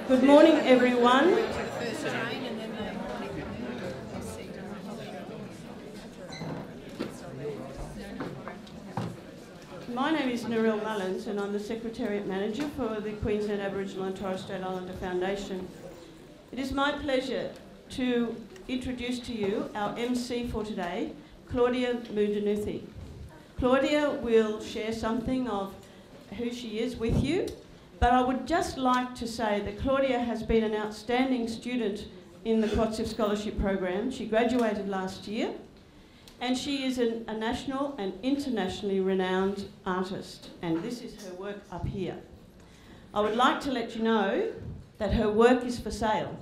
Good morning, everyone. My name is Narelle Mullins and I'm the Secretariat Manager for the Queensland Aboriginal and Torres Strait Islander Foundation. It is my pleasure to introduce to you our MC for today, Claudia Mudanuthi. Claudia will share something of who she is with you, but I would just like to say that Claudia has been an outstanding student in the QATSIF Scholarship Program. She graduated last year, and she is a national and internationally renowned artist, and this is her work up here. I would like to let you know that her work is for sale,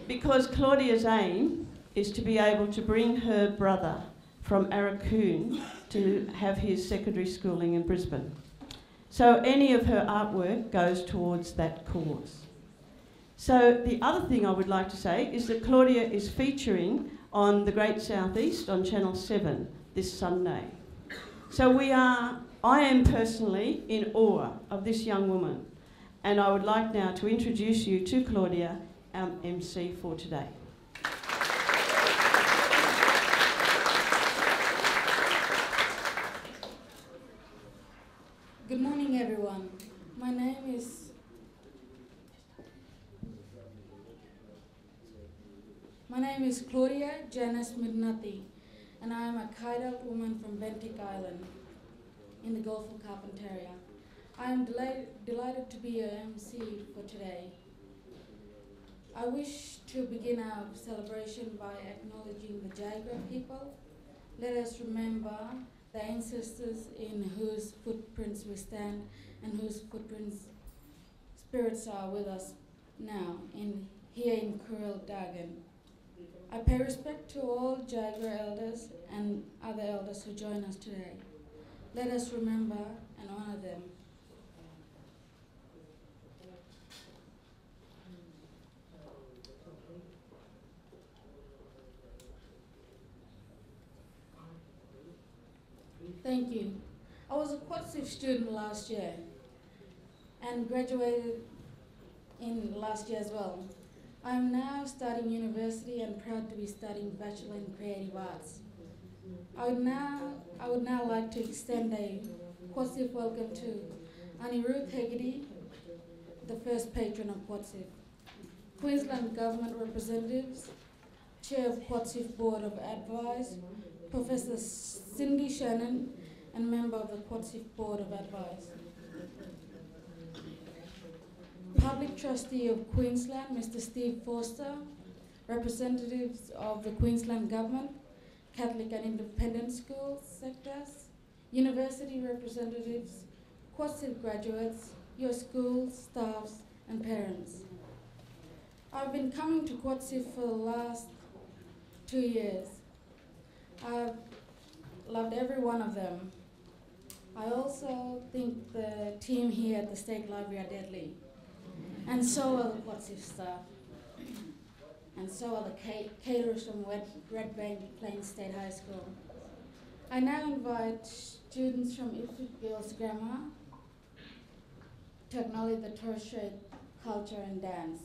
because Claudia's aim is to be able to bring her brother from Arakoon to have his secondary schooling in Brisbane. So any of her artwork goes towards that cause. So the other thing I would like to say is that Claudia is featuring on the Great Southeast on Channel 7 this Sunday. So I am personally in awe of this young woman, and I would like now to introduce you to Claudia, our MC for today. Good morning, everyone. My name is Claudia Janice Midnathi, and I am a Kaidak woman from Bentinck Island in the Gulf of Carpentaria. I am delighted to be your MC for today. I wish to begin our celebration by acknowledging the Jagera people. Let us remember the ancestors in whose footprints we stand and whose footprints spirits are with us now here in Kuril Dagan. I pay respect to all Jagera elders and other elders who join us today. Let us remember and honor them. Thank you. I was a QATSIF student last year and graduated in last year as well. I am now studying university and proud to be studying Bachelor in Creative Arts. I would now like to extend a QATSIF welcome to Annie Ruth Hegarty, the first patron of QATSIF, Queensland Government representatives, Chair of QATSIF Board of Advice, Professor Cindy Shannon, and member of the QATSIF Board of Advice. Public Trustee of Queensland, Mr. Steve Forster, representatives of the Queensland Government, Catholic and Independent School sectors, university representatives, QATSIF graduates, your schools, staffs, and parents. I've been coming to QATSIF for the last 2 years. I've loved every one of them. I also think the team here at the State Library are deadly. And so are the QATSIF staff. And so are the caterers from Red Bank Plains State High School. I now invite students from Ipswich Girls Grammar to acknowledge the Torres Strait culture and dance.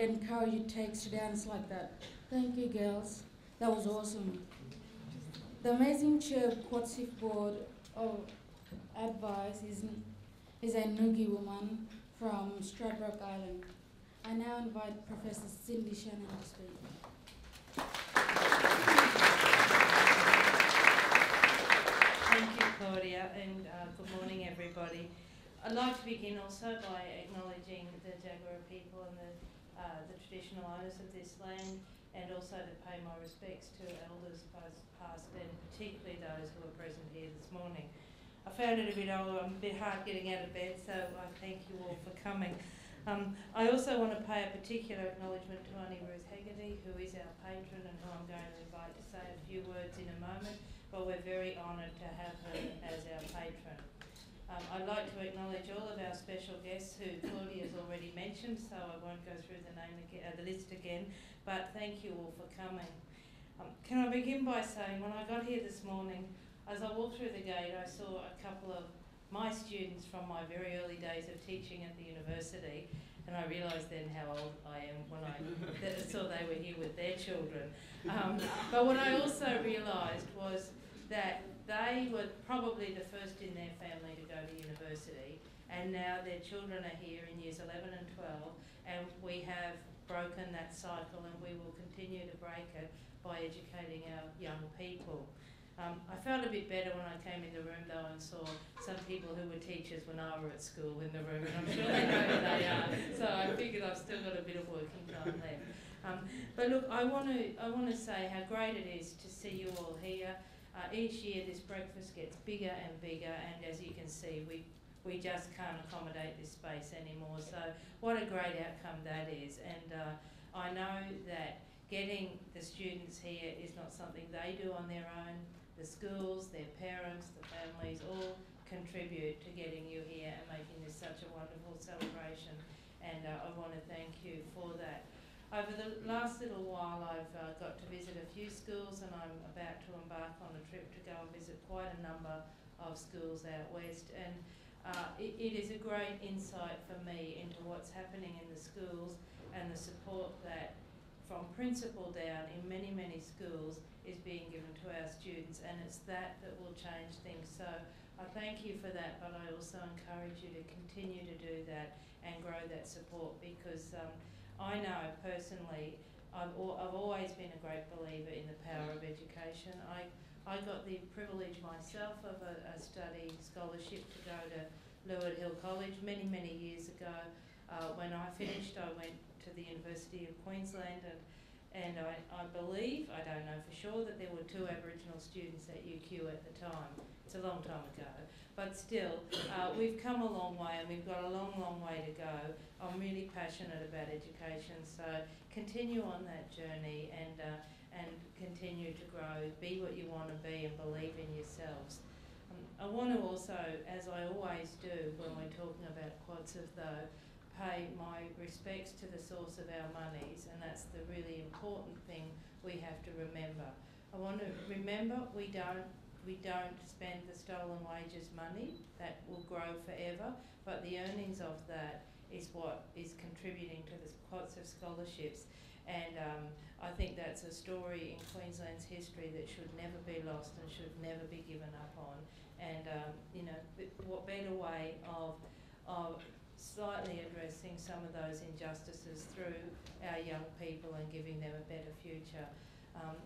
really encourage you takes to dance like that. Thank you, girls. That was awesome. The amazing chair of QATSIF Board of Advice is a Noogie woman from Stradbroke Island. I now invite Professor Cindy Shannon to speak. Thank you, Claudia, and good morning, everybody. I'd like to begin also by acknowledging the Jaguar people and the traditional owners of this land, and also to pay my respects to elders past and particularly those who are present here this morning. I found it a bit hard getting out of bed, so I thank you all for coming. I also want to pay a particular acknowledgement to Auntie Ruth Hegarty, who is our patron and who I'm going to invite to say a few words in a moment, but we're very honoured to have her as our patron. I'd like to acknowledge all of our special guests who Claudia has already mentioned, so I won't go through the list again, but thank you all for coming. Can I begin by saying, when I got here this morning, as I walked through the gate, I saw a couple of my students from my very early days of teaching at the university, and I realised then how old I am when I saw they were here with their children. But what I also realised was that they were probably the first in their family to go to university, and now their children are here in years 11 and 12, and we have broken that cycle, and we will continue to break it by educating our young people. I felt a bit better when I came in the room though and saw some people who were teachers when I were at school in the room, and I'm sure they know who they are, so I figured I've still got a bit of working time left. But look, I want to say how great it is to see you all here. Each year this breakfast gets bigger and bigger, and as you can see, we just can't accommodate this space anymore, so what a great outcome that is. And I know that getting the students here is not something they do on their own. The schools, their parents, the families all contribute to getting you here and making this such a wonderful celebration, and I want to thank you for that. Over the last little while I've got to visit a few schools, and I'm about to embark on a trip to go and visit quite a number of schools out west, and it is a great insight for me into what's happening in the schools and the support that from principal down in many, many schools is being given to our students, and it's that will change things. So I thank you for that, but I also encourage you to continue to do that and grow that support, because I know personally I've always been a great believer in the power of education. I got the privilege myself of a study scholarship to go to Leward Hill College many, many years ago. When I finished, I went to the University of Queensland, and I believe, I don't know for sure, that there were 2 Aboriginal students at UQ at the time. It's a long time ago, but still, we've come a long way, and we've got a long, long way to go. I'm really passionate about education, so continue on that journey and continue to grow, be what you want to be, and believe in yourselves. I want to also, as I always do when we're talking about QATSIF though, pay my respects to the source of our monies, and that's the really important thing we have to remember. I want to remember we don't spend the stolen wages money, that will grow forever, but the earnings of that is what is contributing to the QATSIF scholarships, and I think that's a story in Queensland's history that should never be lost and should never be given up on. And you know, what better way of slightly addressing some of those injustices through our young people and giving them a better future.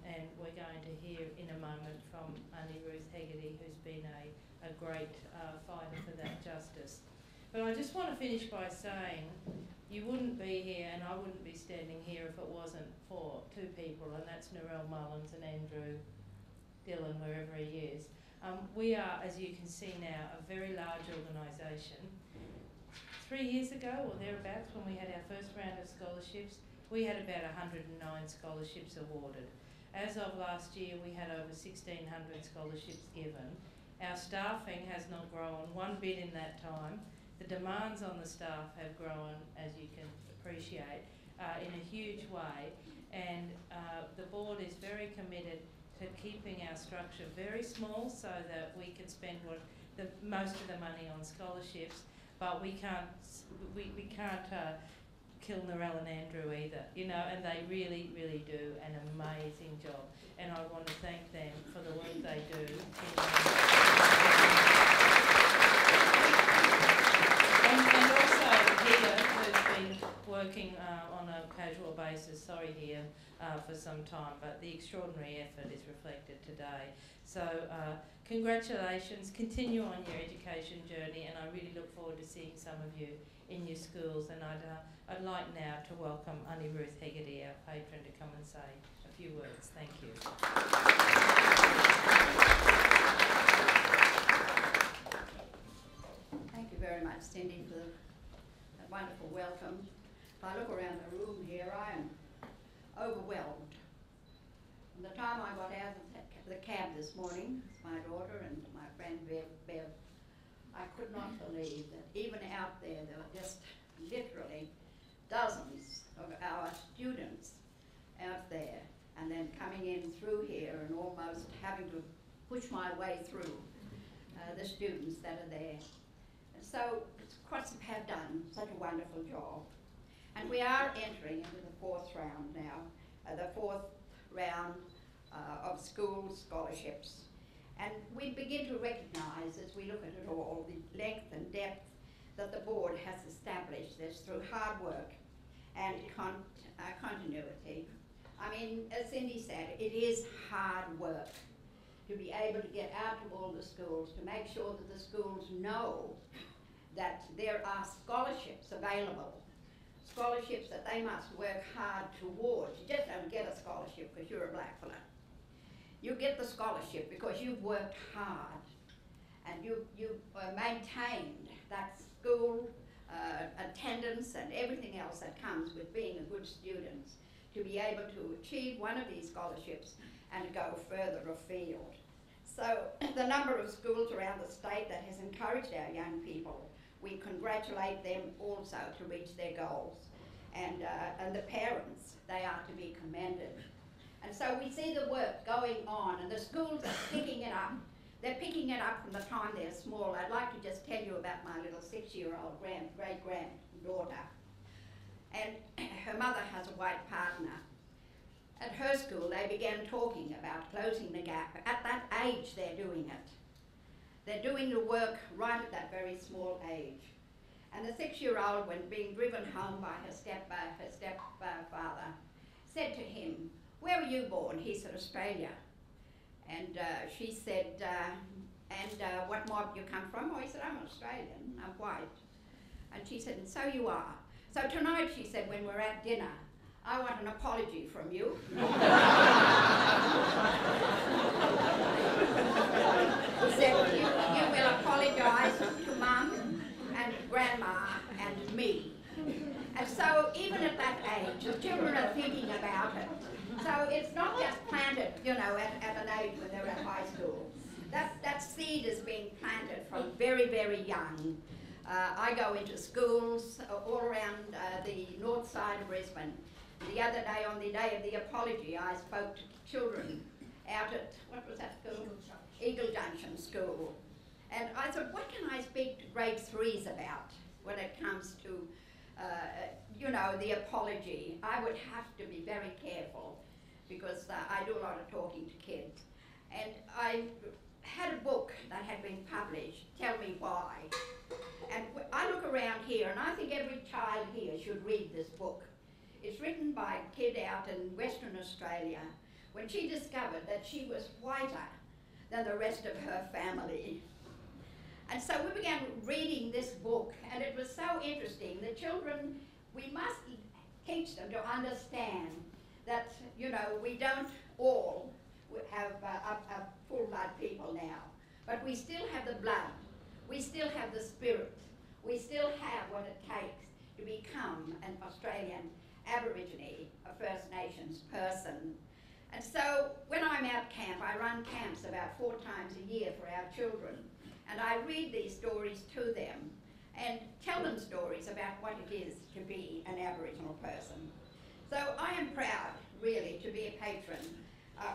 And we're going to hear in a moment from Auntie Ruth Hegarty, who's been a great fighter for that justice. But I just want to finish by saying you wouldn't be here and I wouldn't be standing here if it wasn't for 2 people, and that's Narelle Mullins and Andrew Dillon, wherever he is. We are, as you can see now, a very large organisation. 3 years ago, or thereabouts, when we had our first round of scholarships, we had about 109 scholarships awarded. As of last year, we had over 1,600 scholarships given. Our staffing has not grown one bit in that time. The demands on the staff have grown, as you can appreciate, in a huge way, and the board is very committed to keeping our structure very small so that we can spend most of the money on scholarships, but we can't kill Narelle and Andrew either, you know, and they really, really do an amazing job. And I want to thank them for the work they do. And also here, who's been working on a casual basis, sorry here, for some time, but the extraordinary effort is reflected today. So congratulations, continue on your education journey, and I really look forward to seeing some of you in your schools. And I'd like now to welcome Auntie Ruth Hegarty, our patron, to come and say a few words. Thank you. Thank you very much, Cindy, for that wonderful welcome. If I look around the room here, I am overwhelmed. From the time I got out of the cab this morning, with my daughter and my friend Bev, I could not believe that even out there were just literally dozens of our students out there, and then coming in through here and almost having to push my way through the students that are there. And so QATSIF have done such a wonderful job. And we are entering into the fourth round now, the fourth round of school scholarships. And we begin to recognise, as we look at it all, the length and depth that the board has established this through hard work and continuity. I mean, as Cindy said, it is hard work to be able to get out to all the schools, to make sure that the schools know that there are scholarships available, scholarships that they must work hard towards. You just don't get a scholarship because you're a blackfellow. You get the scholarship because you've worked hard and you've maintained that school attendance and everything else that comes with being a good student to be able to achieve one of these scholarships and go further afield. So the number of schools around the state that has encouraged our young people, we congratulate them also to reach their goals. And the parents, they are to be commended. And so we see the work going on, and the schools are picking it up. They're picking it up from the time they're small. I'd like to just tell you about my little 6-year-old great-granddaughter. And her mother has a white partner. At her school, they began talking about closing the gap. At that age, they're doing it. They're doing the work right at that very small age. And the 6-year-old, when being driven home by her stepfather, said to him, "Where were you born?" He said, "Australia." And she said, "And what mob you come from?" Oh, he said, "I'm Australian, I'm white." And she said, "And so you are. So tonight," she said, "when we're at dinner, I want an apology from you." He said, you will apologise to Mum and Grandma and me. And so even at that age, the children are thinking about it. So it's not just planted, you know, at an age when they're at high school. That seed is being planted from very, very young. I go into schools all around the north side of Brisbane. The other day, on the day of the apology, I spoke to children out at, what was that school? Eagle Junction School. And I thought, what can I speak to grade 3s about when it comes to, you know, the apology? I would have to be very careful because I do a lot of talking to kids. And I had a book that had been published, Tell Me Why. And I look around here and I think every child here should read this book. It's written by a kid out in Western Australia when she discovered that she was whiter than the rest of her family. And so we began reading this book, and it was so interesting. The children, we must teach them to understand that, you know, we don't all have full blood people now, but we still have the blood, we still have the spirit, we still have what it takes to become an Australian Aborigine, a First Nations person. And so when I'm out camp, I run camps about 4 times a year for our children, and I read these stories to them and tell them stories about what it is to be an Aboriginal person. So I am proud, really, to be a patron,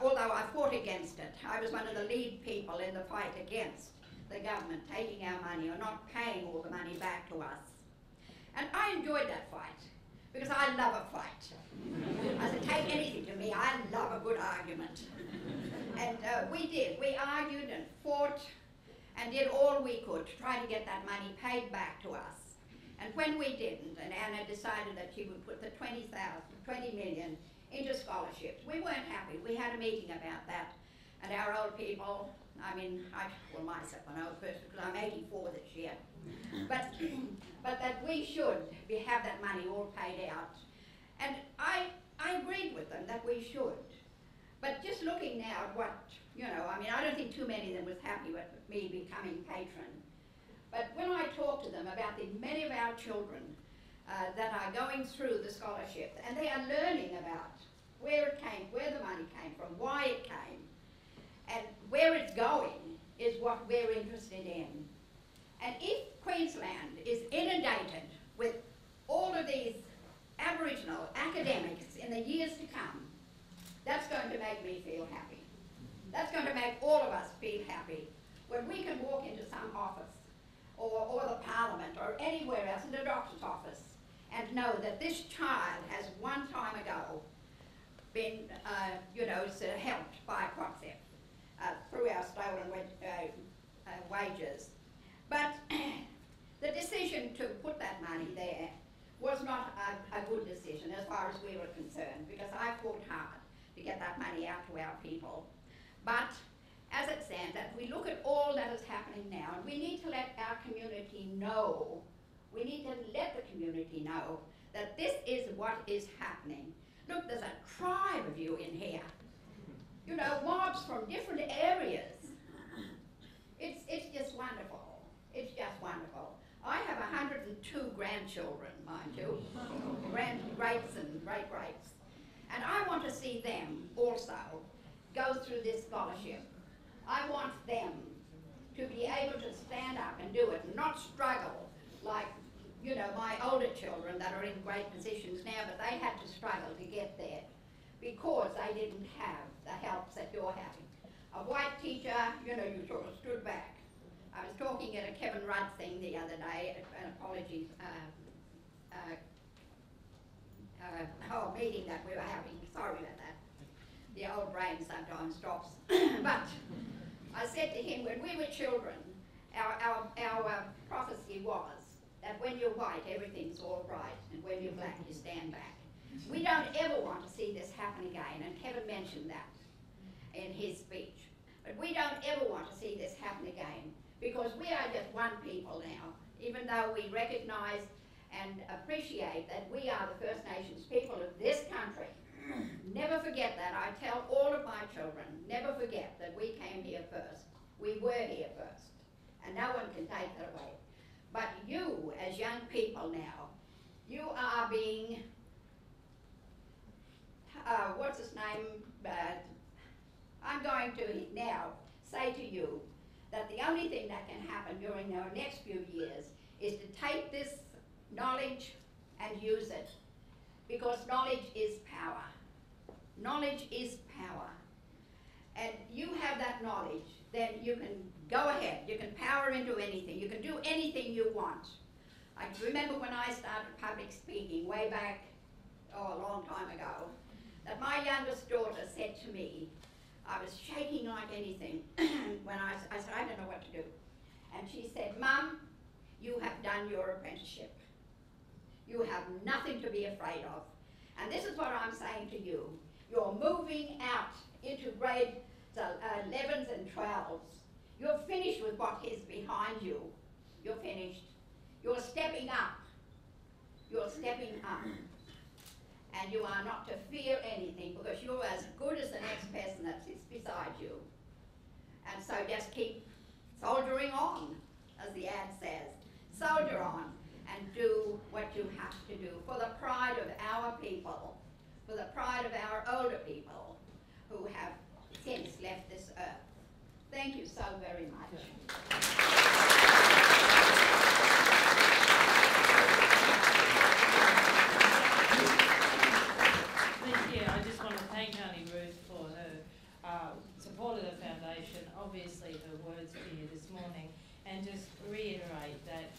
although I fought against it. I was one of the lead people in the fight against the government taking our money or not paying all the money back to us. And I enjoyed that fight because I love a fight. I said, take anything to me, I love a good argument. And we did. We argued and fought and did all we could to try to get that money paid back to us. And when we didn't, and Anna decided that she would put the 20 million into scholarships, we weren't happy. We had a meeting about that. And our old people, I mean, well, myself an old person because I'm 84 this year, but that we should have that money all paid out. And I agreed with them that we should. But just looking now at what, you know, I mean, I don't think too many of them was happy with me becoming patron. But when I talk to them about the many of our children that are going through the scholarship, and they are learning about where it came, where the money came from, why it came, and where it's going is what we're interested in. And if Queensland is inundated with all of these Aboriginal academics in the years to come, that's going to make me feel happy. That's going to make all of us feel happy when we can walk into some office or the parliament or anywhere else, in the doctor's office, and know that this child has one time ago been, you know, helped by QATSIF through our stolen wages. But the decision to put that money there was not a good decision as far as we were concerned, because I fought hard to get that money out to our people. But as it stands, that we look at all that is happening now, and we need to let our community know, we need to let the community know that this is what is happening. Look, there's a tribe of you in here. You know, mobs from different areas. It's just wonderful. It's just wonderful. I have 102 grandchildren, mind you, greats and great-greats. And I want to see them also go through this scholarship. I want them to be able to stand up and do it and not struggle like, you know, my older children that are in great positions now, but they had to struggle to get there because they didn't have the helps that you're having. A white teacher, you know, you sort of stood back. I was talking at a Kevin Rudd thing the other day, an apologies, meeting that we were having. Sorry about that. The old brain sometimes stops. But I said to him, when we were children, our prophecy was that when you're white, everything's all right, and when you're black, you stand back. We don't ever want to see this happen again, and Kevin mentioned that in his speech. But we don't ever want to see this happen again, because we are just one people now, even though we recognise and appreciate that we are the First Nations people of this country. Never forget that. I tell all of my children, never forget that we came here first. We were here first, and no one can take that away. But you, as young people now, you are being, what's his name? I'm going to now say to you that the only thing that can happen during our next few years is to take this knowledge and use it, because knowledge is power. Knowledge is power. And you have that knowledge, then you can go ahead. You can power into anything. You can do anything you want. I remember when I started public speaking way back, a long time ago, that my youngest daughter said to me, I was shaking like anything when I said, I don't know what to do. And she said, Mum, you have done your apprenticeship. You have nothing to be afraid of. And this is what I'm saying to you. You're moving out into grade 11s and 12s. You're finished with what is behind you. You're finished. You're stepping up. You're stepping up. And you are not to fear anything, because you're as good as the next person that sits beside you. And so just keep soldiering on, as the ad says. Soldier on and do what you have to do for the pride of our people, for the pride of our older people who have since left this earth. Thank you so very much. Thank you. I just want to thank Auntie Ruth for her support of the foundation, obviously her words here this morning, and just reiterate that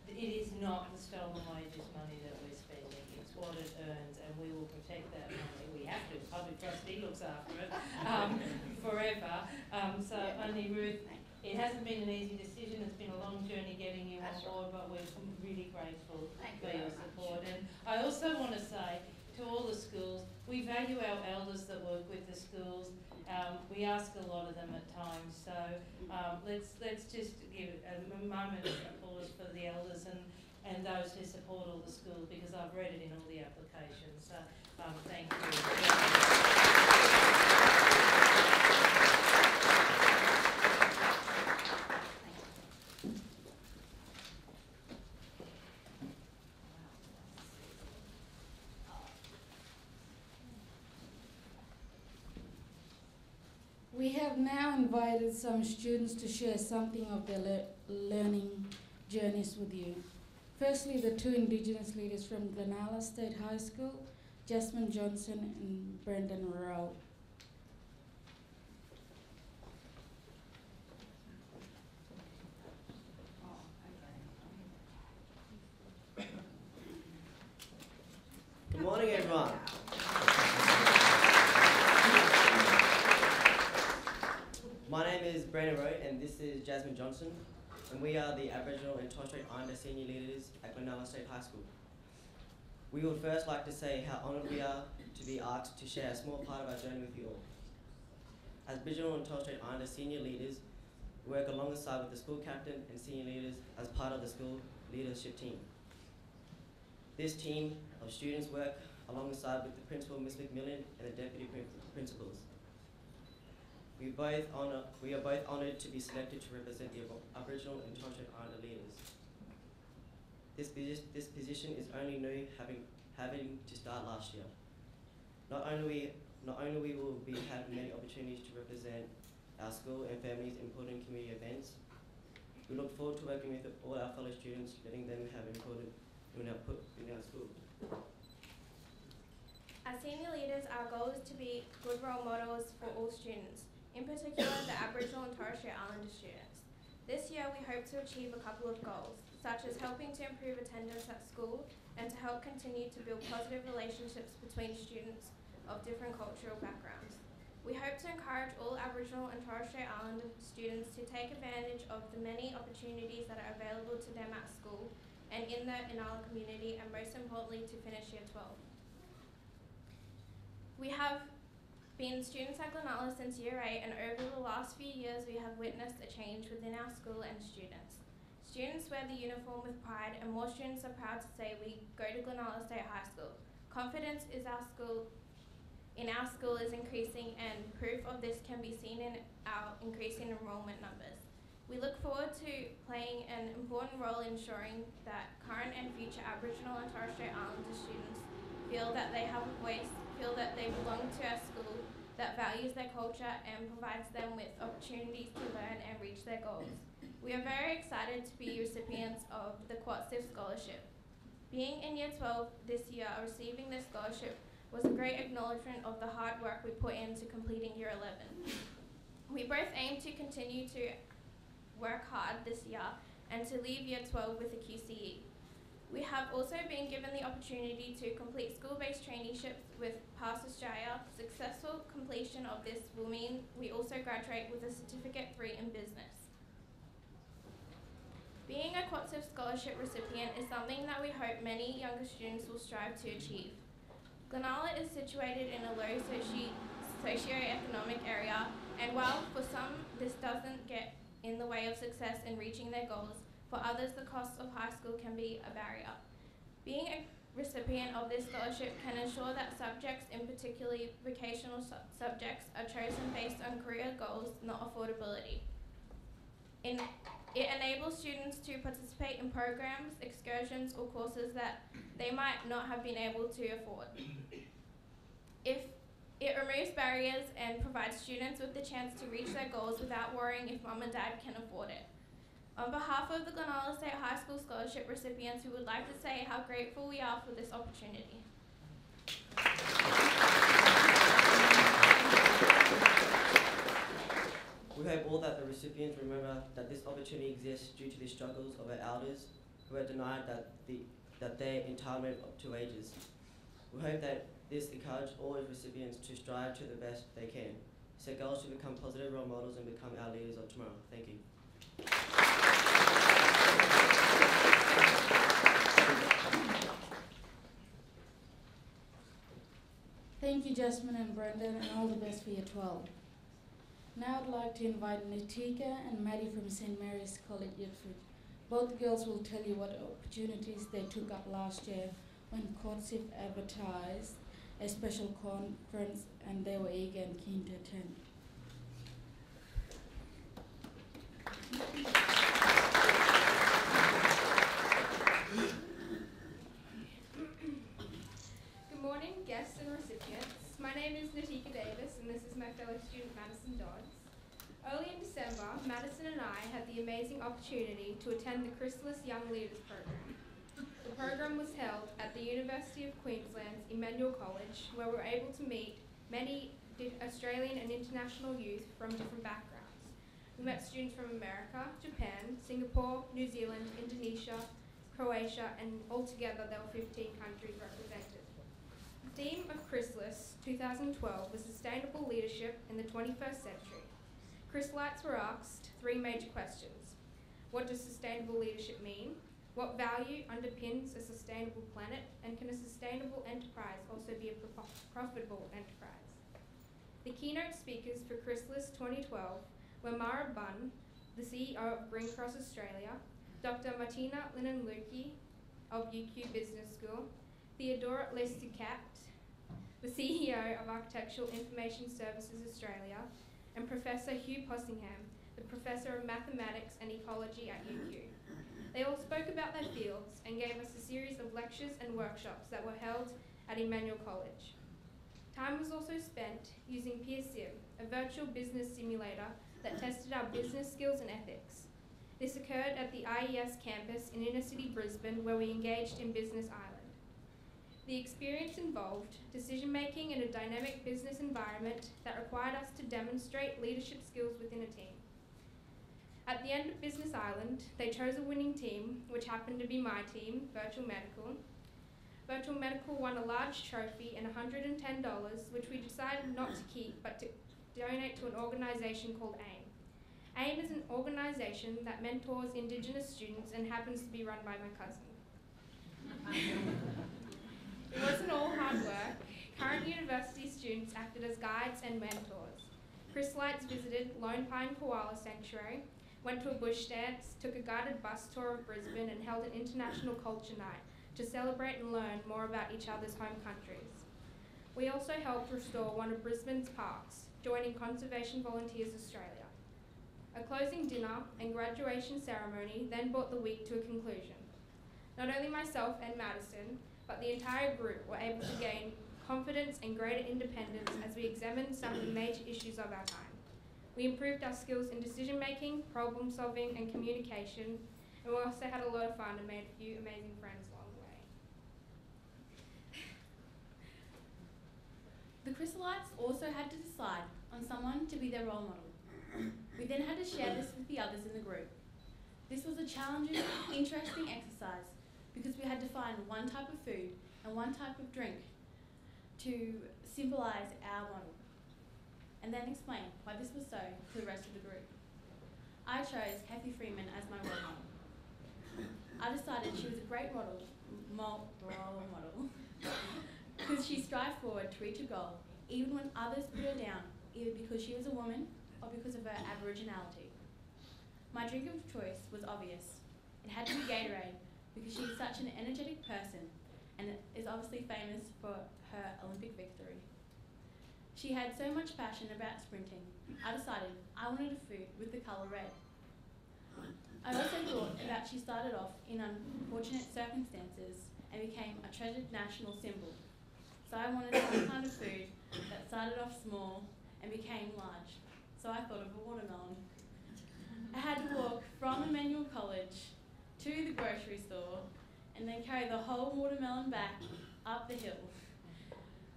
it is not the stolen wages money that we're spending. what it earns, and we will protect that money. We have to. Public trustee looks after it forever. So only Ruth, it hasn't been an easy decision. It's been a long journey getting you on board, but we're really grateful for your support. And I also want to say to all the schools, we value our elders that work with the schools. We ask a lot of them at times, so let's just give a moment of applause for the elders and those who support all the schools, because I've read it in all the applications. So thank you. We have now invited some students to share something of their learning journeys with you. Firstly, the two Indigenous leaders from Glenalla State High School, Jasmine Johnson and Brendan Rowe. Good morning, everyone. My name is Brandon Rowe and this is Jasmine Johnson, and we are the Aboriginal and Torres Strait Islander senior leaders at Glenalla State High School. We would first like to say how honoured we are to be asked to share a small part of our journey with you all. As Aboriginal and Torres Strait Islander senior leaders, we work alongside with the school captain and senior leaders as part of the school leadership team. This team of students work alongside with the principal, Ms. McMillan, and the deputy principals. We are both honoured to be selected to represent the Aboriginal and Torres Strait Islander leaders. This position is only new, having to start last year. Not only we will be having many opportunities to represent our school and families in important community events, we look forward to working with all our fellow students, letting them have important input in our school. As senior leaders, our goal is to be good role models for all students, in particular the Aboriginal and Torres Strait Islander students. This year we hope to achieve a couple of goals, such as helping to improve attendance at school and to help continue to build positive relationships between students of different cultural backgrounds. We hope to encourage all Aboriginal and Torres Strait Islander students to take advantage of the many opportunities that are available to them at school and in the Inala community, and most importantly to finish year 12. We have been students at Glenalla since year 8, and over the last few years we have witnessed a change within our school and students. Students wear the uniform with pride, and more students are proud to say we go to Glenalla State High School. Confidence in our school is increasing, and proof of this can be seen in our increasing enrolment numbers. We look forward to playing an important role in ensuring that current and future Aboriginal and Torres Strait Islander students feel that they have a voice, feel that they belong to our school, that values their culture and provides them with opportunities to learn and reach their goals. We are very excited to be recipients of the QATSIF scholarship. Being in year 12 this year, receiving this scholarship was a great acknowledgement of the hard work we put into completing year 11. We both aim to continue to work hard this year and to leave year 12 with a QCE. We have also been given the opportunity to complete school-based traineeships with Past Australia. Successful completion of this will mean we also graduate with a Certificate 3 in business. Being a QATSIF scholarship recipient is something that we hope many younger students will strive to achieve. Glenalla is situated in a low socio-economic area, and while for some this doesn't get in the way of success in reaching their goals, for others the cost of high school can be a barrier. Being a recipient of this scholarship can ensure that subjects, in particularly vocational subjects, are chosen based on career goals, not affordability. It enables students to participate in programs, excursions, or courses that they might not have been able to afford. It removes barriers and provides students with the chance to reach their goals without worrying if mum and dad can afford it. On behalf of the Glenalla State High School scholarship recipients, we would like to say how grateful we are for this opportunity. We hope all that the recipients remember that this opportunity exists due to the struggles of our elders who are denied their entitlement to wages. We hope that this encourages all recipients to strive to the best they can, set goals to become positive role models and become our leaders of tomorrow. Thank you. Thank you, Jasmine and Brendan, and all the best for year 12. Now I'd like to invite Nitika and Maddie from St. Mary's College, Yatford. Both girls will tell you what opportunities they took up last year when QATSIF advertised a special conference, and they were eager and keen to attend. Good morning, guests and recipients. My name is Nitika Davis, and this is my fellow student Madison Dodds. Early in December, Madison and I had the amazing opportunity to attend the Chrysalis Young Leaders Program. The program was held at the University of Queensland's Emmanuel College, where we were able to meet many Australian and international youth from different backgrounds. We met students from America, Japan, Singapore, New Zealand, Indonesia, Croatia, and altogether there were 15 countries represented. The theme of Chrysalis 2012 was Sustainable Leadership in the 21st Century. Chrysalites were asked 3 major questions. What does sustainable leadership mean? What value underpins a sustainable planet? And can a sustainable enterprise also be a profitable enterprise? The keynote speakers for Chrysalis 2012 were Mara Bunn, the CEO of Green Cross Australia, Dr. Martina Linnanluki of UQ Business School, Theodora Lestucat, the CEO of Architectural Information Services Australia, and Professor Hugh Possingham, the Professor of Mathematics and Ecology at UQ. They all spoke about their fields and gave us a series of lectures and workshops that were held at Emmanuel College. Time was also spent using QATSIF, a virtual business simulator that tested our business skills and ethics. This occurred at the IES campus in inner city Brisbane, where we engaged in Business Island. The experience involved decision-making in a dynamic business environment that required us to demonstrate leadership skills within a team. At the end of Business Island, they chose a winning team, which happened to be my team, Virtual Medical. Virtual Medical won a large trophy and $110, which we decided not to keep, but to donate to an organisation called AIM. AIM is an organisation that mentors Indigenous students and happens to be run by my cousin. It wasn't all hard work. Current university students acted as guides and mentors. Chrysalites visited Lone Pine Koala Sanctuary, went to a bush dance, took a guided bus tour of Brisbane, and held an international culture night to celebrate and learn more about each other's home countries. We also helped restore one of Brisbane's parks, joining Conservation Volunteers Australia. A closing dinner and graduation ceremony then brought the week to a conclusion. Not only myself and Madison, but the entire group were able to gain confidence and greater independence as we examined some of the major issues of our time. We improved our skills in decision making, problem solving, and communication, and we also had a lot of fun and made a few amazing friends along the way. The Chrysalites also had to decide on someone to be their role model. We then had to share this with the others in the group. This was a challenging, interesting exercise because we had to find one type of food and one type of drink to symbolise our model, and then explain why this was so to the rest of the group. I chose Kathy Freeman as my role model. I decided she was a great role model because she strived forward to reach a goal even when others put her down, either because she was a woman or because of her Aboriginality. My drink of choice was obvious. It had to be Gatorade because she is such an energetic person and is obviously famous for her Olympic victory. She had so much passion about sprinting, I decided I wanted a food with the colour red. I also thought about she started off in unfortunate circumstances and became a treasured national symbol. So I wanted some kind of food that started off small and became large. So I thought of a watermelon. I had to walk from Emmanuel College to the grocery store and then carry the whole watermelon back up the hill.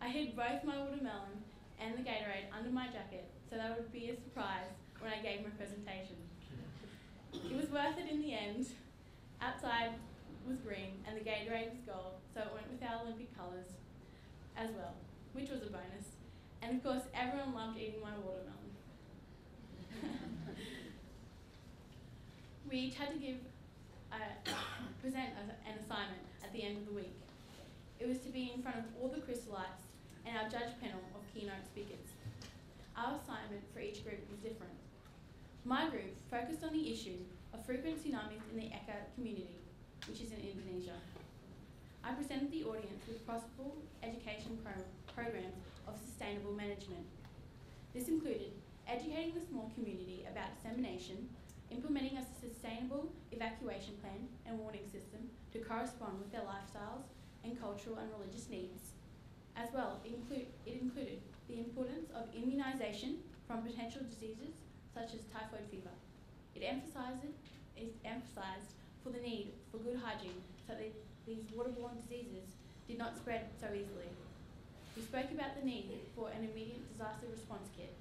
I hid both my watermelon and the Gatorade under my jacket so that would be a surprise when I gave my presentation. It was worth it in the end. Outside was green and the Gatorade was gold, so it went with our Olympic colours. as well, which was a bonus. And of course, everyone loved eating my watermelon. We each had to present an assignment at the end of the week. It was to be in front of all the Crystallites and our judge panel of keynote speakers. Our assignment for each group was different. My group focused on the issue of frequent tsunamis in the Eka community, which is in Indonesia. I presented the audience with possible education programs of sustainable management. This included educating the small community about dissemination, implementing a sustainable evacuation plan and warning system to correspond with their lifestyles and cultural and religious needs. As well, it included the importance of immunisation from potential diseases such as typhoid fever. It emphasised for the need for good hygiene so that these waterborne diseases did not spread so easily. We spoke about the need for an immediate disaster response kit.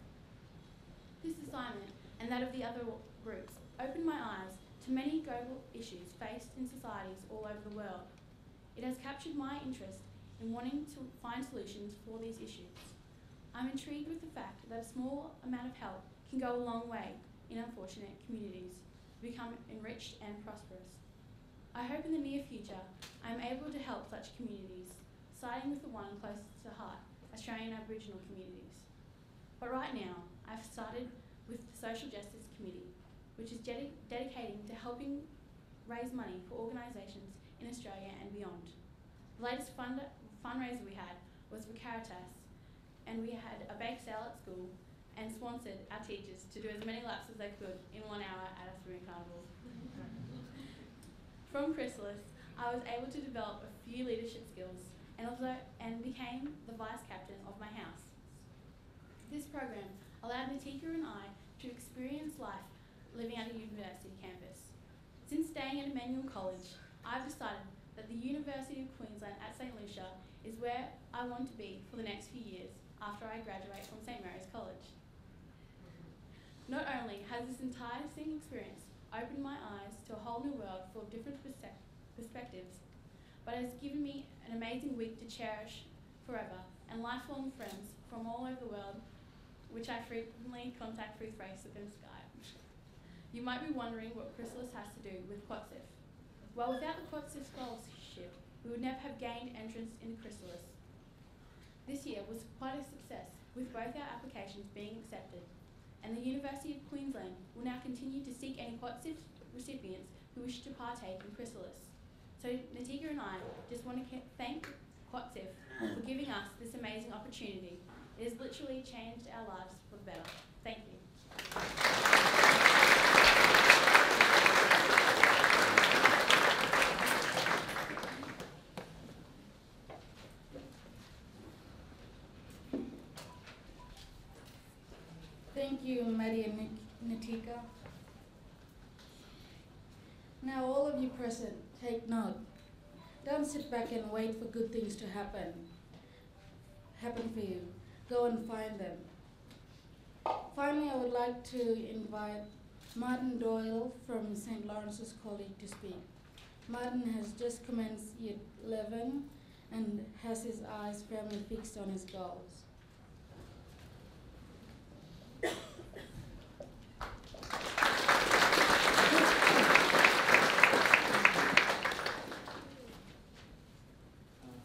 This assignment and that of the other groups opened my eyes to many global issues faced in societies all over the world. It has captured my interest in wanting to find solutions for these issues. I'm intrigued with the fact that a small amount of help can go a long way in unfortunate communities to become enriched and prosperous. I hope in the near future I am able to help such communities, siding with the one closest to heart, Australian Aboriginal communities. But right now, I've started with the Social Justice Committee, which is dedicating to helping raise money for organisations in Australia and beyond. The latest fundraiser we had was for QATSIF, and we had a bake sale at school and sponsored our teachers to do as many laps as they could in 1 hour at a swimming carnival. From Chrysalis, I was able to develop a few leadership skills and became the vice captain of my house. This program allowed Natika and I to experience life living at a university campus. Since staying at Emmanuel College, I've decided that the University of Queensland at St Lucia is where I want to be for the next few years after I graduate from St Mary's College. Not only has this enticing experience opened my eyes to a whole new world full of different perspectives, but it has given me an amazing week to cherish forever and lifelong friends from all over the world, which I frequently contact through Facebook and Skype. You might be wondering what Chrysalis has to do with QATSIF. Well, without the QATSIF scholarship, we would never have gained entrance into Chrysalis. This year was quite a success, with both our applications being accepted, and the University of Queensland will now continue to seek any QATSIF recipients who wish to partake in Chrysalis. So Natika and I just want to thank QATSIF for giving us this amazing opportunity. It has literally changed our lives for the better. Thank you. Thank you, Maddie and Natika. Now all of you present, take note. Don't sit back and wait for good things to happen for you. Go and find them. Finally, I would like to invite Martin Doyle from St. Lawrence's College to speak. Martin has just commenced Year 11 and has his eyes firmly fixed on his goals.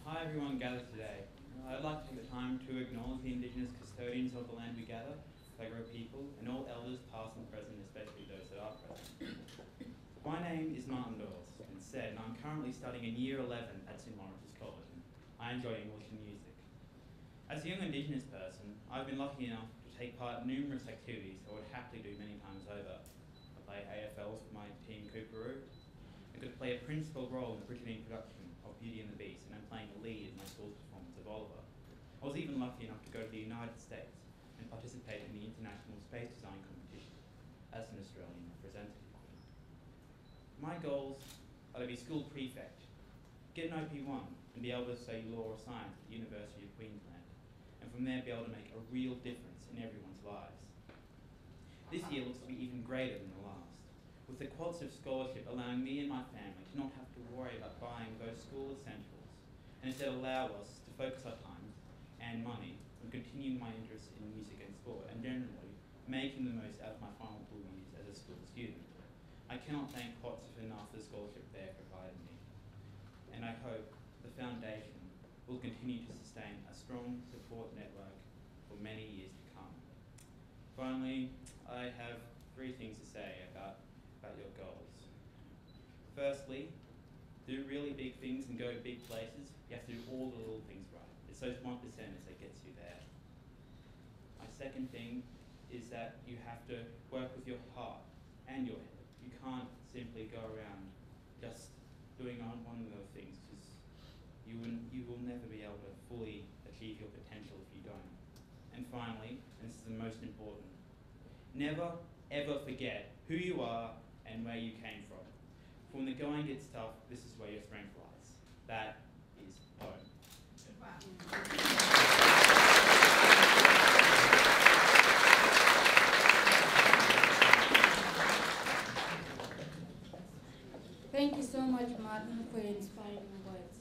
Hi everyone gathered today. I'd like to take the time to acknowledge the Indigenous custodians of the land we gather, Jagera people, and all elders past and present, especially those that are present. My name is Martin Doyle, and I'm currently studying in Year 11 at St Lawrence's College. I enjoy English and music. As a young Indigenous person, I've been lucky enough to take part in numerous activities I would happily do many times over. I play AFLs for my team Kookaroo. I could play a principal role in the Brittany production of Beauty and the Beast, and I'm playing the lead in my school's performance of Oliver. I was even lucky enough to go to the United States and participate in the International Space Design Competition as an Australian representative. My goals are to be school prefect, get an OP1 and be able to study law or science at the University of Queensland, and from there be able to make a real difference in everyone's lives. This year looks to be even greater than the last, with the QATSIF scholarship allowing me and my family to not have to worry about buying those school essentials, and instead allow us to focus our time and money on continuing my interest in music and sport, and generally making the most out of my final 2 years as a school student. I cannot thank QATSIF enough for the scholarship they have provided me, and I hope the foundation will continue to sustain a strong support network for many years to come. Finally, I have 3 things to say about your goals. Firstly, do really big things and go to big places. You have to do all the little things right. It's those 1%ers that gets you there. My second thing is that you have to work with your heart and your head. You can't simply go around just doing one of those things, because you will never be able to fully achieve your potential if you don't. And finally, and this is the most important, never ever forget who you are and where you came from. When the going gets tough, this is where your strength lies. That is home. Thank you so much, Martin, for your inspiring words.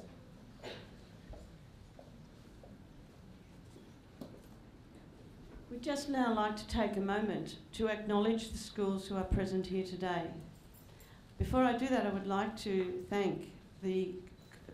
We'd just now like to take a moment to acknowledge the schools who are present here today. Before I do that, I would like to thank the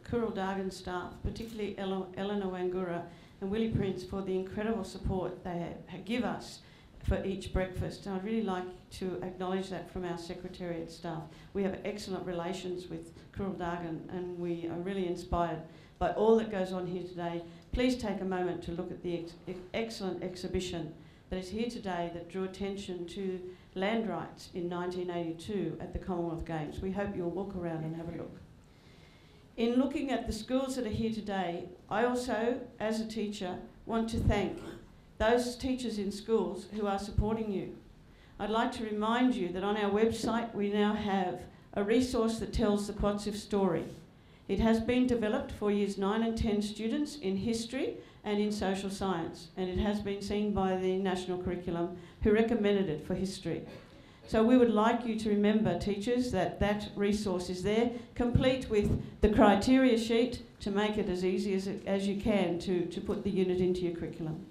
Kuril Dargan staff, particularly Eleanor Wangura and Willie Prince, for the incredible support they give us for each breakfast. And I'd really like to acknowledge that from our Secretariat staff. We have excellent relations with Kuril Dargan, and we are really inspired by all that goes on here today. Please take a moment to look at the excellent exhibition that is here today that drew attention to land rights in 1982 at the Commonwealth Games. We hope you'll walk around and have a look. In looking at the schools that are here today, I also, as a teacher, want to thank those teachers in schools who are supporting you. I'd like to remind you that on our website we now have a resource that tells the QATSIF story. It has been developed for years 9 and 10 students in history and in social science, and it has been seen by the national curriculum, who recommended it for history. So we would like you to remember, teachers, that that resource is there, complete with the criteria sheet to make it as easy as you can to put the unit into your curriculum.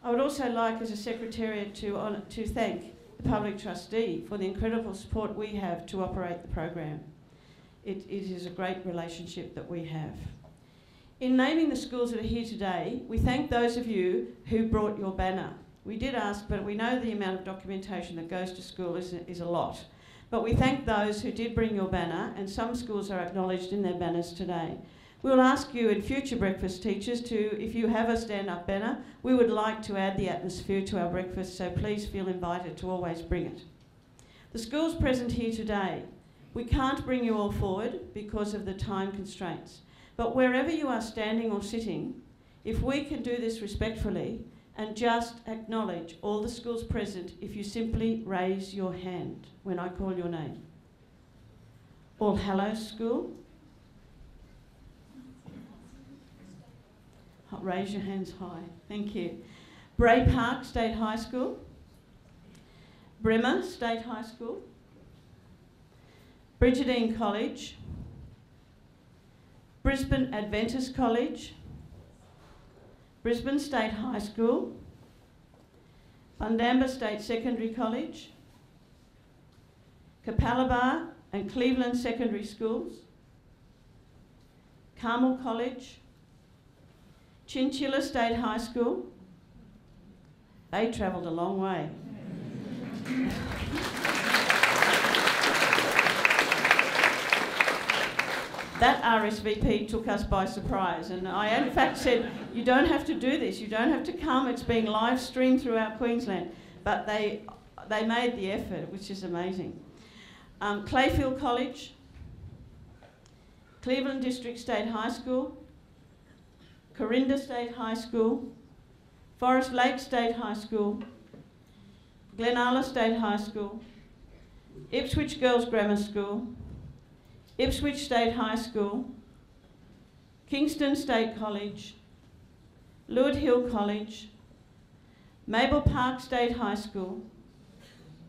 I would also like, as a Secretariat, to thank the Public Trustee for the incredible support we have to operate the program. It is a great relationship that we have. In naming the schools that are here today, we thank those of you who brought your banner. We did ask, but we know the amount of documentation that goes to school is a lot. But we thank those who did bring your banner, and some schools are acknowledged in their banners today. We'll ask you in future breakfast, teachers, if you have a stand-up banner, we would like to add the atmosphere to our breakfast, so please feel invited to always bring it. The schools present here today, we can't bring you all forward because of the time constraints. But wherever you are standing or sitting, if we can do this respectfully and just acknowledge all the schools present, if you simply raise your hand when I call your name. All Hallows School. Raise your hands high. Thank you. Bray Park State High School. Bremer State High School. Brigidine College. Brisbane Adventist College. Brisbane State High School. Bundamba State Secondary College. Capalaba and Cleveland Secondary Schools. Carmel College. Chinchilla State High School. They travelled a long way. That RSVP took us by surprise, and I in fact said, you don't have to do this, you don't have to come, it's being live streamed throughout Queensland. But they made the effort, which is amazing. Clayfield College, Cleveland District State High School, Corinda State High School, Forest Lake State High School, Glenalla State High School, Ipswich Girls Grammar School, Ipswich State High School, Kingston State College, Lewis Hill College, Maple Park State High School,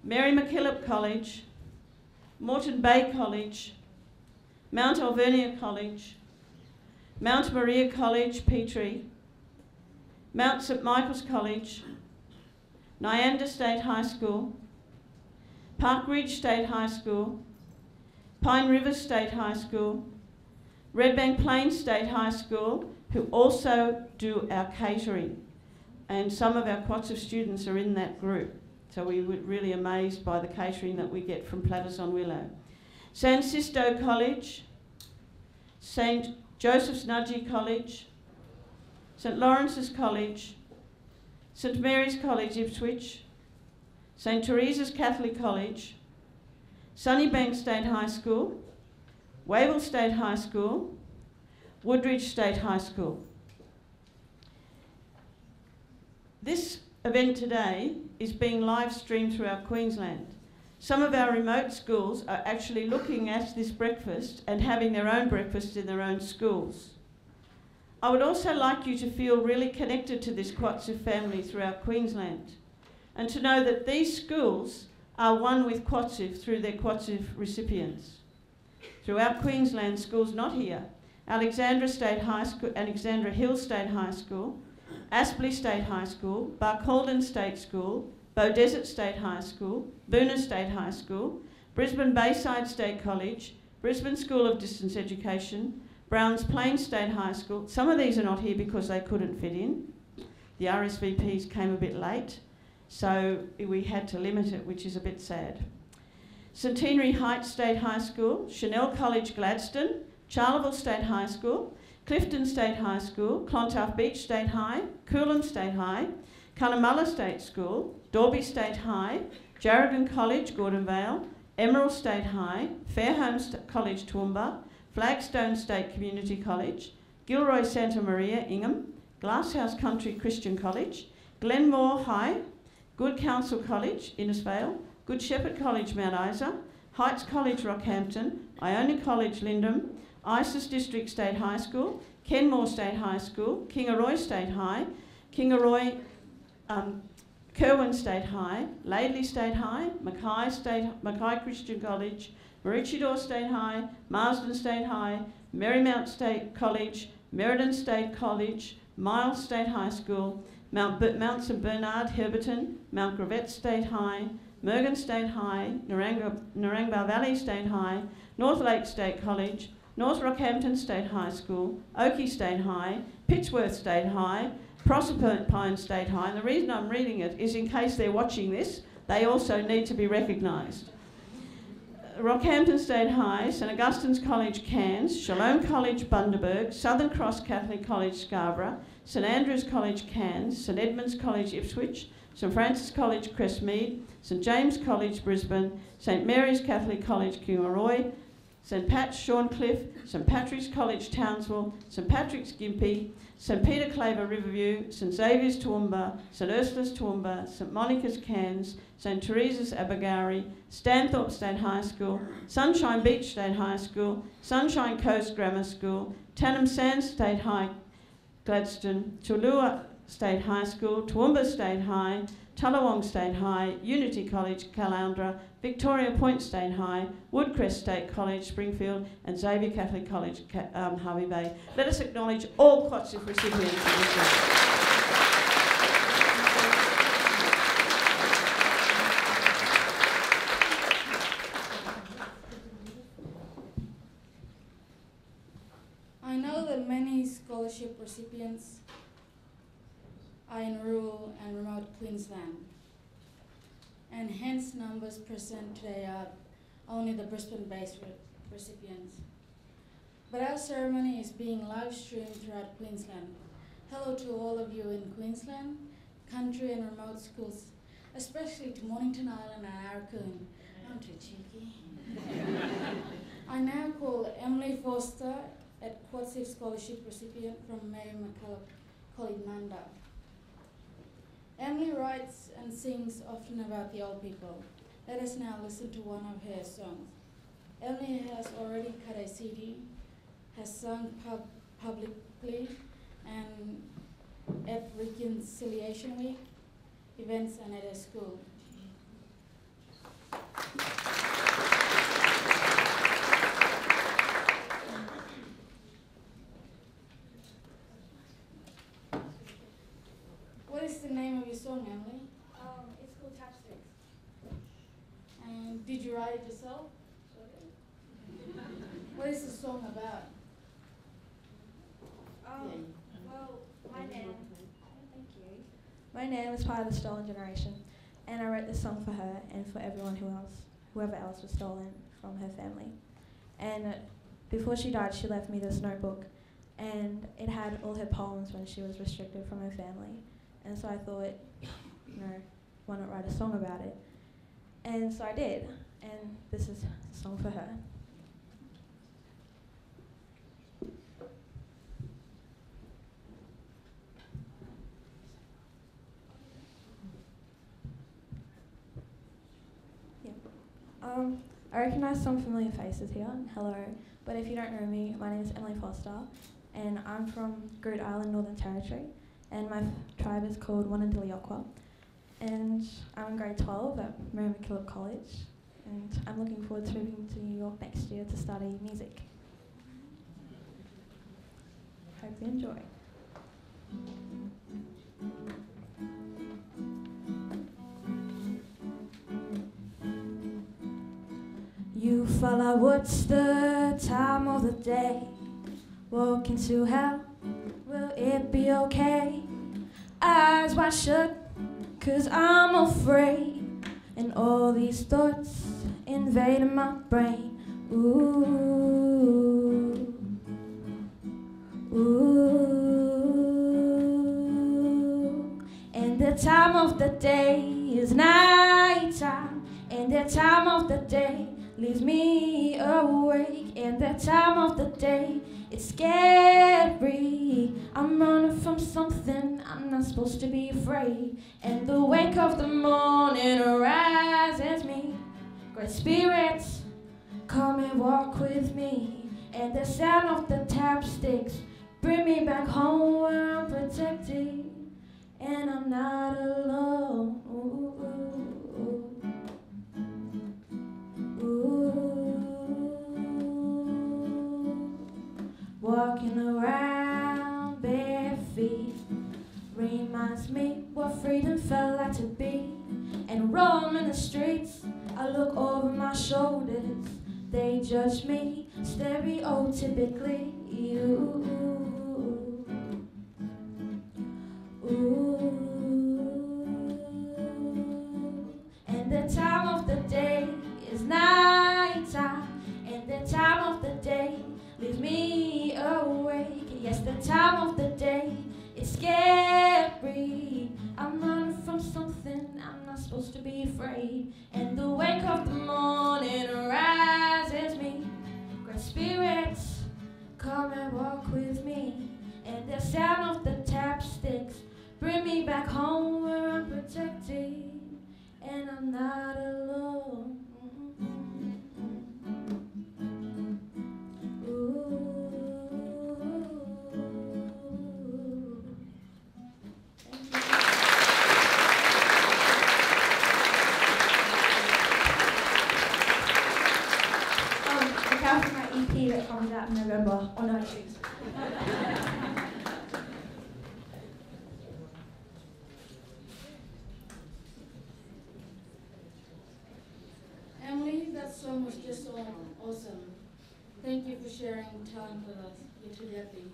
Mary MacKillop College, Moreton Bay College, Mount Alvernia College, Mount Maria College, Petrie, Mount St Michael's College, Nyanda State High School, Park Ridge State High School, Pine River State High School, Red Bank Plains State High School, who also do our catering. And some of our QATSIF students are in that group. So we were really amazed by the catering that we get from Platters on Willow. San Sisto College, St Joseph's Nudgee College, St Lawrence's College, St Mary's College Ipswich, St Teresa's Catholic College, Sunnybank State High School, Wavell State High School, Woodridge State High School. This event today is being live streamed throughout Queensland. Some of our remote schools are actually looking at this breakfast and having their own breakfast in their own schools. I would also like you to feel really connected to this QATSIF family throughout Queensland, and to know that these schools are one with QATSIF through their QATSIF recipients. Throughout Queensland, schools not here, Alexandra Hill State High School, Aspley State High School, Barcaldine State School, Beaudesert State High School, Boonah State High School, Brisbane Bayside State College, Brisbane School of Distance Education, Browns Plains State High School. Some of these are not here because they couldn't fit in. The RSVPs came a bit late, so we had to limit it, which is a bit sad. Centenary Heights State High School, Chanel College Gladstone, Charleville State High School, Clifton State High School, Clontarf Beach State High, Coolum State High, Cunnamulla State School, Dorby State High, Jarradon College Gordonvale, Emerald State High, Fairholme College Toowoomba, Flagstone State Community College, Gilroy Santa Maria Ingham, Glasshouse Country Christian College, Glenmore High, Good Counsel College Innisfail, Good Shepherd College Mount Isa, Heights College Rockhampton, Iona College Lindum, Isis District State High School, Kenmore State High School, Kingaroy State High, Kerwin State High, Laidley State High, Mackay Christian College, Maroochydore State High, Marsden State High, Marymount State College, Merredin State College, Miles State High School, Mount St Bernard Herberton, Mount Gravette State High, Mergen State High, Narangba Valley State High, North Lake State College, North Rockhampton State High School, Oakey State High, Pittsworth State High, Proserpine State High. And the reason I'm reading it is in case they're watching this, they also need to be recognised. Rockhampton State High, St Augustine's College Cairns, Shalom College Bundaberg, Southern Cross Catholic College Scarborough, St Andrews College Cairns, St Edmunds College Ipswich, St Francis College Crestmead, St James College Brisbane, St Mary's Catholic College Kingaroy, St Pat's Shorncliffe, St Patrick's College Townsville, St Patrick's Gympie, St Peter Claver Riverview, St Xavier's Toowoomba, St Ursula's Toowoomba, St Monica's Cairns, St Teresa's Abergarie, Stanthorpe State High School, Sunshine Beach State High School, Sunshine Coast Grammar School, Tannum Sands State High Gladstone, Tulua State High School, Toowoomba State High, Tullawong State High, Unity College Caloundra, Victoria Point State High, Woodcrest State College Springfield, and Xavier Catholic College Harvey Bay. Let us acknowledge all QATSIF recipients of this year. I know that many scholarship recipients are in rural and remote Queensland, and hence numbers present today are only the Brisbane-based recipients. But our ceremony is being live streamed throughout Queensland. Hello to all of you in Queensland, country and remote schools, especially to Mornington Island and Arakoon. I'm too cheeky. I now call Emily Forster, a QATSIF scholarship recipient from Mary McCulloch College Nanda. Emily writes and sings often about the old people. Let us now listen to one of her songs. Emily has already cut a CD, has sung publicly and at Reconciliation Week events and at her school. Did you write it yourself? What is the song about? Well, my name. Thank you. My name is part of the Stolen Generation, and I wrote this song for her and for everyone whoever else was stolen from her family. And before she died, she left me this notebook, and it had all her poems when she was restricted from her family. And so I thought, why not write a song about it? And so I did, and this is a song for her. I recognise some familiar faces here. Hello. But if you don't know me, my name is Emily Foster, and I'm from Groote Eylandt, Northern Territory, and my tribe is called Wonundillyokwa. And I'm in grade 12 at Mary MacKillop College, and I'm looking forward to moving to New York next year to study music. Hope you enjoy. You fella, what's the time of the day? Walking to hell, will it be okay? Eyes wide shut, 'cause I'm afraid, and all these thoughts invading my brain. Ooh, ooh. And the time of the day is night time, and the time of the day leaves me awake, and the time of the day, it's scary. I'm running from something, I'm not supposed to be afraid. And the wake of the morning arises me. Great spirits, come and walk with me. And the sound of the tap sticks bring me back home where I'm protected, and I'm not alone. Ooh, ooh, ooh. Walking around bare feet reminds me what freedom felt like to be. And roaming the streets, I look over my shoulders. They judge me stereotypically. Ooh, ooh. And the time of the day is night time, and the time of the day leaves me awake. Yes, the time of the day, it's scary. I'm running from something, I'm not supposed to be afraid. And the wake of the morning arises me. Great spirits, come and walk with me. And the sound of the tap sticks bring me back home where I'm protected, and I'm not alone. Look out for my EP that comes out in November on iTunes. Emily, that song was just so awesome. Thank you for sharing talent with us. You're too happy.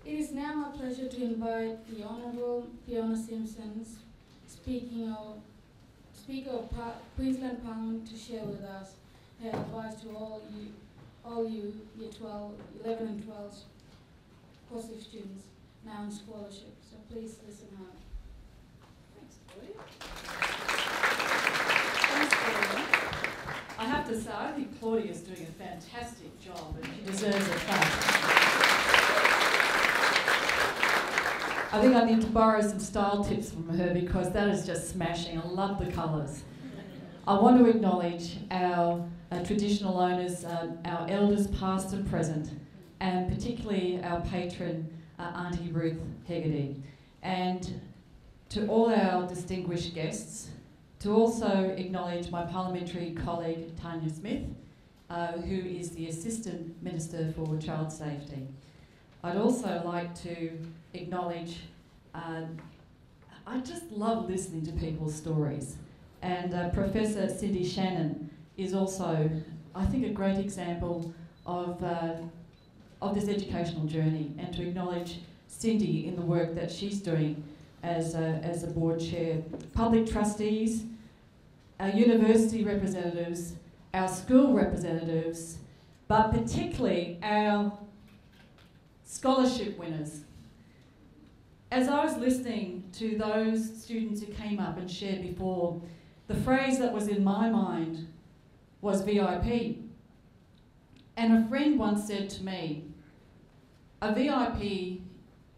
It is now my pleasure to invite the Honourable Fiona Simpsons, Speaker of Queensland Parliament, to share with us her advice to all you Year 12, 11 and 12 QATSIF students now on scholarship. So please listen hard. Thanks, Claudia. Thanks, Claudia. I have to say, I think Claudia's doing a fantastic job, and she deserves a clap. I think I need to borrow some style tips from her, because that is just smashing. I love the colours. I want to acknowledge our traditional owners, our elders past and present, and particularly our patron, Auntie Ruth Hegarty. And to all our distinguished guests, to also acknowledge my parliamentary colleague, Tanya Smith, who is the Assistant Minister for Child Safety. I'd also like to acknowledge, I just love listening to people's stories. And Professor Cindy Shannon is also, I think, a great example of this educational journey, and to acknowledge Cindy in the work that she's doing as a board chair. Public trustees, our university representatives, our school representatives, but particularly our scholarship winners. As I was listening to those students who came up and shared before, the phrase that was in my mind was VIP. And a friend once said to me, a VIP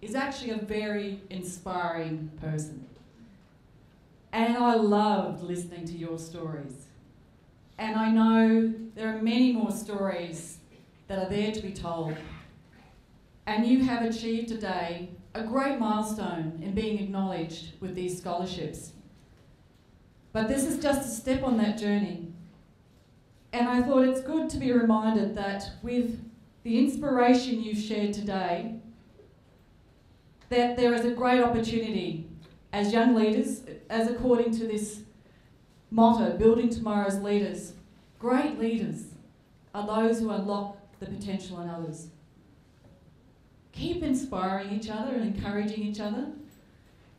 is actually a very inspiring person. And I loved listening to your stories. And I know there are many more stories that are there to be told. And you have achieved today a great milestone in being acknowledged with these scholarships. But this is just a step on that journey. And I thought it's good to be reminded that with the inspiration you've shared today, that there is a great opportunity as young leaders, as according to this motto, building tomorrow's leaders. Great leaders are those who unlock the potential in others. Keep inspiring each other and encouraging each other.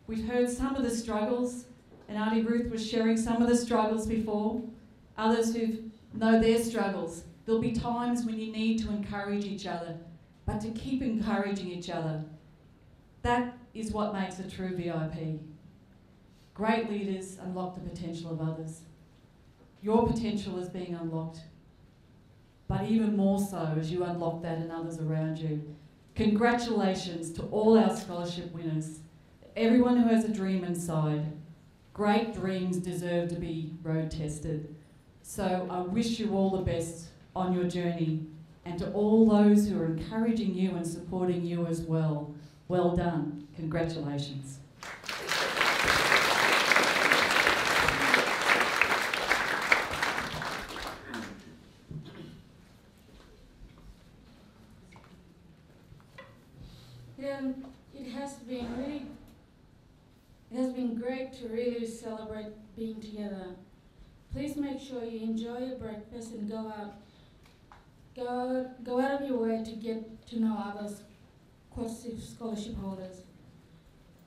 We've heard some of the struggles, and Auntie Ruth was sharing some of the struggles before. Others who know their struggles. There'll be times when you need to encourage each other, but to keep encouraging each other. That is what makes a true VIP. Great leaders unlock the potential of others. Your potential is being unlocked, but even more so as you unlock that in others around you. Congratulations to all our scholarship winners, everyone who has a dream inside. Great dreams deserve to be road tested. So I wish you all the best on your journey, and to all those who are encouraging you and supporting you as well. Well done. Congratulations. It has been great to really celebrate being together. Please make sure you enjoy your breakfast and go out of your way to get to know others QATSIF scholarship holders.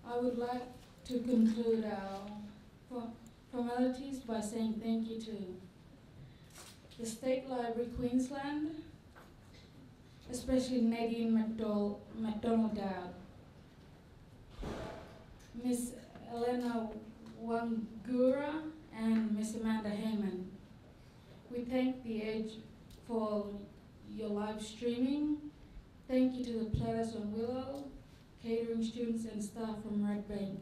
I would like to conclude our formalities by saying thank you to the State Library Queensland, especially Nadine McDonald-Dowd, Miss Elena Wangura, and Miss Amanda Heyman. We thank the Edge for your live streaming. Thank you to the Platters on Willow, catering students and staff from Red Bank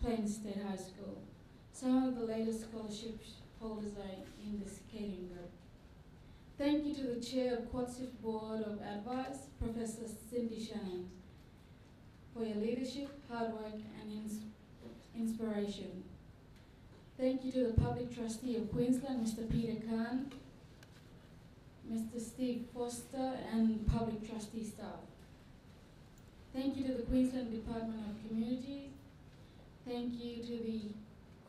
Plains State High School. Some of the latest scholarship holders are in this catering group. Thank you to the Chair of QATSIF Board of Advice, Professor Cindy Shannon, for your leadership, hard work, and inspiration. Thank you to the Public Trustee of Queensland, Mr. Peter Khan, Mr. Steve Foster, and Public Trustee staff. Thank you to the Queensland Department of Community. Thank you to the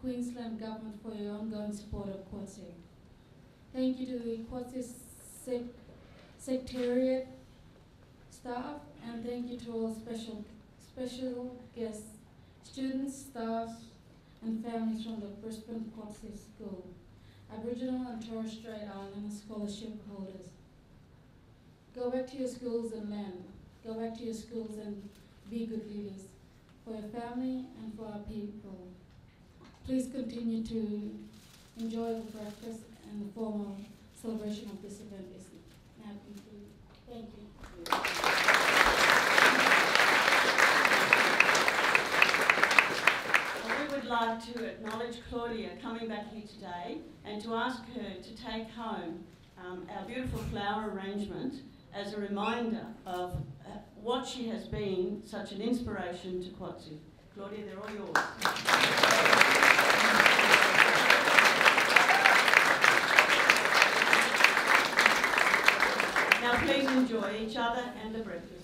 Queensland Government for your ongoing support of QATSIF. Thank you to the QATSIF Secretariat staff, and thank you to all special guests, students, staff, and families from the Brisbane QATSIF School, Aboriginal and Torres Strait Islander scholarship holders. Go back to your schools and learn. Go back to your schools and be good leaders for your family and for our people. Please continue to enjoy the breakfast, and the formal celebration of this event is now concluded. Thank you. We would like to acknowledge Claudia coming back here today and to ask her to take home our beautiful flower arrangement as a reminder of what she has been such an inspiration to QATSIF. Claudia, they're all yours. Now please enjoy each other and the breakfast.